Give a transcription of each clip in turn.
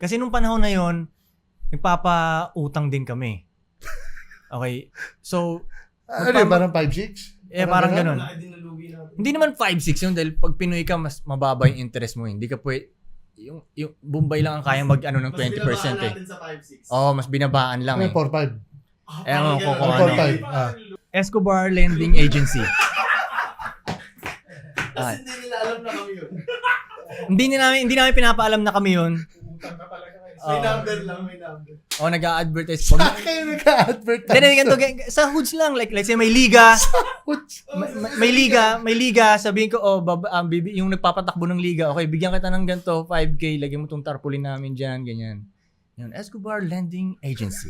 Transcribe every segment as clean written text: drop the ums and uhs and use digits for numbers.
Kasi nung panahon na yon, nagpapautang din kami. Okay. So, Ano yun, parang 5-6? parang ganun. Wala din nalugi natin. Hindi naman 5-6 yun dahil pag Pinoy ka, mas mababa yung interest mo. Hindi ka pwede, yung Bombay lang ang kaya ng 20% Mas binabaan eh. natin sa 5-6. Oo, mas binabaan lang Ano eh. 4-5? Ewan ko kung ano. Escobar Lending Agency. Kasi hindi nila alam na kami yun. Hindi namin pinapaalam na kami yun. May number lang, may number. O nag-a-advertise. Saan kayo nag-a-advertise? Sa hoods lang. Like, let's say may liga. May liga. Sabihin ko, yung nagpapatakbo ng liga, okay, bigyan kita ng ganito, 5K, lagyan mo tong tarpaulin namin dyan, ganyan. Yun, Escobar Lending Agency.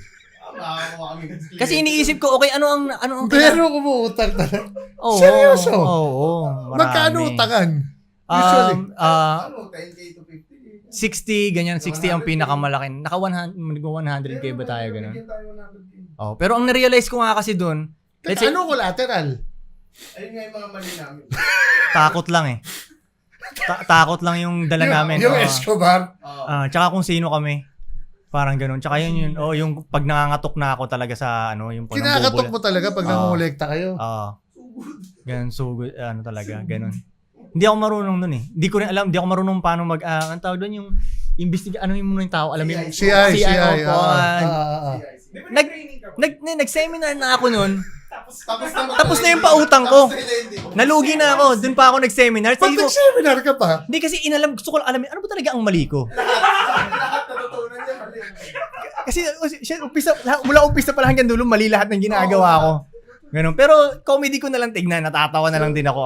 Kasi iniisip ko, okay, ano ang Pero kumuutang talaga. Oo. Seryoso? Oo. Marami. Magkano utangan? Usually. 10K to 50. 60, ganyan. 60 ang pinakamalaki. Naka 100K ba tayo, ganun? Bigyan tayo 100K. Oh, pero ang na-realize ko nga kasi doon, let's say, Ano collateral? Ayun nga yung mga mali namin. takot lang eh. Takot lang yung dala namin. Yung Escobar. Tsaka kung sino kami. Parang ganun. Tsaka yun, yung pag nangangatok na ako talaga sa, yung Kinakatok mo talaga pag nangungulekta kayo. Ganun, so good, talaga, ganun. Hindi ako marunong nun eh. Hindi ko rin alam, hindi ako marunong paano ang tawag doon yung ano yung muna yung tao, alam mo yung CI. Nag-seminar na ako nun. Tapos na yung pautang ko. Nalugi na ako. Doon pa ako nag-seminar. Pag nag-seminar ka pa? Hindi kasi gusto ko lang alamin, ano ba talaga ang mali ko? Lahat natutunan niya mali. Kasi mula umpisa pa lang hanggang dulo, mali lahat ng ginagawa ko. Ganun. Pero comedy ko na lang tignan, natatawa na lang din ako.